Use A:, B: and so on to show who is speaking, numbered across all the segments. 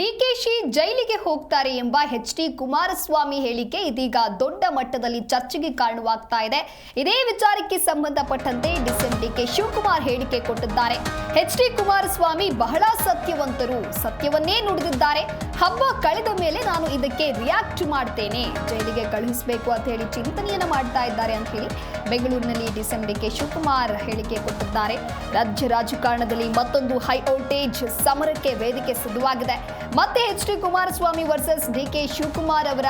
A: ಡಿಕೆಶಿ ಜೈಲಿಗೆ ಹೋಗ್ತಾರೆ ಎಂಬ ಎಚ್.ಡಿ. ಕುಮಾರಸ್ವಾಮಿ ಹೇಳಿಕೆ ಇದೀಗ ದೊಡ್ಡ ಮಟ್ಟದಲ್ಲಿ ಚರ್ಚೆಗೆ ಕಾರಣವಾಗ್ತಾ ಇದೆ. ಇದೇ ವಿಚಾರಕ್ಕೆ ಸಂಬಂಧಪಟ್ಟಂತೆ ಡಿಸಿಎಂ ಡಿಕೆ ಶಿವಕುಮಾರ್ ಹೇಳಿಕೆ ಕೊಟ್ಟಿದ್ದಾರೆ. ಎಚ್.ಡಿ. ಕುಮಾರಸ್ವಾಮಿ ಬಹಳ ಸತ್ಯವಂತರು, ಸತ್ಯವನ್ನೇ ನುಡಿದಿದ್ದಾರೆ. ಹಬ್ಬ ಕಳೆದ ಮೇಲೆ ನಾನು ಇದಕ್ಕೆ ರಿಯಾಕ್ಟ್ ಮಾಡ್ತೇನೆ, ಜೈಲಿಗೆ ಕಳುಹಿಸಬೇಕು ಅಂತ ಹೇಳಿ ಚಿಂತನೆಯನ್ನ ಮಾಡ್ತಾ ಇದ್ದಾರೆ ಅಂತ ಹೇಳಿ ಬೆಂಗಳೂರಿನಲ್ಲಿ ಡಿಸಿಎಂ ಡಿಕೆ ಶಿವಕುಮಾರ್ ಹೇಳಿಕೆ ಕೊಟ್ಟಿದ್ದಾರೆ. ರಾಜ್ಯ ರಾಜಕಾರಣದಲ್ಲಿ ಮತ್ತೊಂದು ಹೈ ವೋಲ್ಟೇಜ್ ಸಮರಕ್ಕೆ ವೇದಿಕೆ ಸಿದ್ಧವಾಗಿದೆ. ಮತ್ತೆ ಎಚ್.ಡಿ. ಕುಮಾರಸ್ವಾಮಿ ವರ್ಸಸ್ ಡಿಕೆ ಶಿವಕುಮಾರ್ ಅವರ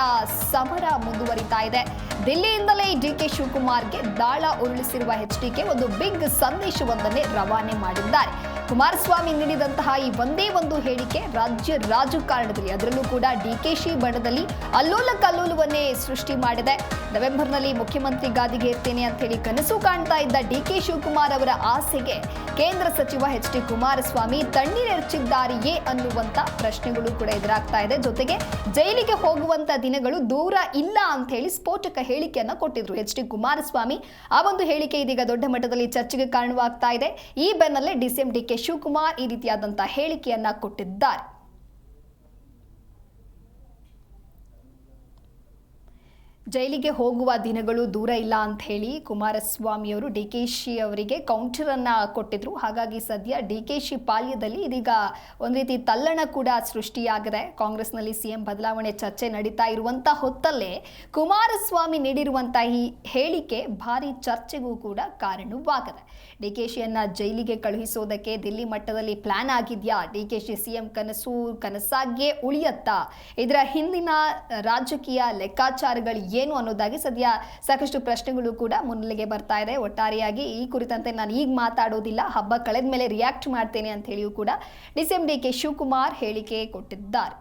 A: ಸಮರ ಮುಂದುವರಿತಾ ಇದೆ. ದಿಲ್ಲಿಯಿಂದಲೇ ಡಿಕೆ ಶಿವಕುಮಾರ್ಗೆ ದಾಳ ಉರುಳಿಸಿರುವ ಎಚ್.ಡಿಕೆ ಒಂದು ಬಿಗ್ ಸಂದೇಶವೊಂದನ್ನೇ ರವಾನೆ ಮಾಡಿದ್ದಾರೆ. ಕುಮಾರಸ್ವಾಮಿ ನೀಡಿದಂತಹ ಈ ಒಂದೇ ಒಂದು ಹೇಳಿಕೆ ರಾಜ್ಯ ರಾಜಕಾರಣದಲ್ಲಿ, ಅದರಲ್ಲೂ ಕೂಡ ಡಿಕೆಶಿ ಬಣದಲ್ಲಿ ಅಲ್ಲೋಲ ಕಲ್ಲೋಲವನ್ನೇ ಸೃಷ್ಟಿ ಮಾಡಿದೆ. ನವೆಂಬರ್ನಲ್ಲಿ ಮುಖ್ಯಮಂತ್ರಿ ಗಾದಿಗೆ ಇರ್ತೇನೆ ಅಂತ ಹೇಳಿ ಕನಸು ಕಾಣ್ತಾ ಇದ್ದ ಡಿಕೆ ಶಿವಕುಮಾರ್ ಅವರ ಆಸೆಗೆ ಕೇಂದ್ರ ಸಚಿವ ಎಚ್.ಡಿ. ಕುಮಾರಸ್ವಾಮಿ ತಣ್ಣೀರೆರಚಿದ್ದಾರೆಯೇ ಅನ್ನುವಂತ ಪ್ರಶ್ನೆಗಳು ಕೂಡ ಎದುರಾಗ್ತಾ ಇದೆ. ಜೊತೆಗೆ ಜೈಲಿಗೆ ಹೋಗುವಂತ ದಿನಗಳು ದೂರ ಇಲ್ಲ ಅಂತ ಹೇಳಿ ಸ್ಫೋಟಕ ಹೇಳಿಕೆಯನ್ನ ಕೊಟ್ಟಿದ್ರು ಎಚ್.ಡಿ. ಕುಮಾರಸ್ವಾಮಿ. ಆ ಒಂದು ಹೇಳಿಕೆ ಇದೀಗ ದೊಡ್ಡ ಮಟ್ಟದಲ್ಲಿ ಚರ್ಚೆಗೆ ಕಾರಣವಾಗ್ತಾ ಇದೆ. ಈ ಬೆನ್ನಲ್ಲೇ ಡಿಸಿಎಂ ಡಿಕೆ ಶಿವಕುಮಾರ್ ಈ ರೀತಿಯಾದಂತಹ ಹೇಳಿಕೆಯನ್ನ ಕೊಟ್ಟಿದ್ದಾರೆ. ಜೈಲಿಗೆ ಹೋಗುವ ದಿನಗಳು ದೂರ ಇಲ್ಲ ಅಂತ ಹೇಳಿ ಕುಮಾರಸ್ವಾಮಿ ಅವರು ಡಿಕೆಶಿ ಅವರಿಗೆ ಕೌಂಟರ್ ಅನ್ನ ಕೊಟ್ಟಿದ್ರು. ಹಾಗಾಗಿ ಸದ್ಯ ಡಿಕೆಶಿ ಪಾಳ್ಯದಲ್ಲಿ ಇದೀಗ ಒಂದು ರೀತಿ ತಲ್ಲಣ ಕೂಡ ಸೃಷ್ಟಿಯಾಗಿದೆ. ಕಾಂಗ್ರೆಸ್ನಲ್ಲಿ ಸಿಎಂ ಬದಲಾವಣೆ ಚರ್ಚೆ ನಡೀತಾ ಇರುವಂತ ಹೊತ್ತಲ್ಲೇ ಕುಮಾರಸ್ವಾಮಿ ನೀಡಿರುವಂತಹ ಈ ಹೇಳಿಕೆ ಭಾರಿ ಚರ್ಚೆಗೂ ಕೂಡ ಕಾರಣವಾಗಿದೆ. ಡಿಕೆಶಿಯನ್ನ ಜೈಲಿಗೆ ಕಳುಹಿಸೋದಕ್ಕೆ ದಿಲ್ಲಿ ಮಟ್ಟದಲ್ಲಿ ಪ್ಲಾನ್ ಆಗಿದ್ಯಾ? ಡಿಕೆಶಿ ಸಿಎಂ ಕನಸು ಕನಸಾಗಿಯೇ ಉಳಿಯತ್ತಾ? ಇದರ ಹಿಂದಿನ ರಾಜಕೀಯ ಲೆಕ್ಕಾಚಾರಗಳು ಏನು ಅನ್ನೋದಾಗಿ ಸದ್ಯ ಸಾಕಷ್ಟು ಪ್ರಶ್ನೆಗಳು ಕೂಡ ಮುನ್ನೆಲೆಗೆ ಬರ್ತಾ ಇದೆ. ಒಟ್ಟಾರೆಯಾಗಿ ಈ ಕುರಿತಂತೆ ನಾನು ಈಗ ಮಾತಾಡೋದಿಲ್ಲ, ಹಬ್ಬ ಕಳೆದ ಮೇಲೆ ರಿಯಾಕ್ಟ್ ಮಾಡ್ತೇನೆ ಅಂತ ಹೇಳಿಯೂ ಕೂಡ ಡಿಸಿಎಂ ಡಿಕೆ ಶಿವಕುಮಾರ್ ಹೇಳಿಕೆ ಕೊಟ್ಟಿದ್ದಾರೆ.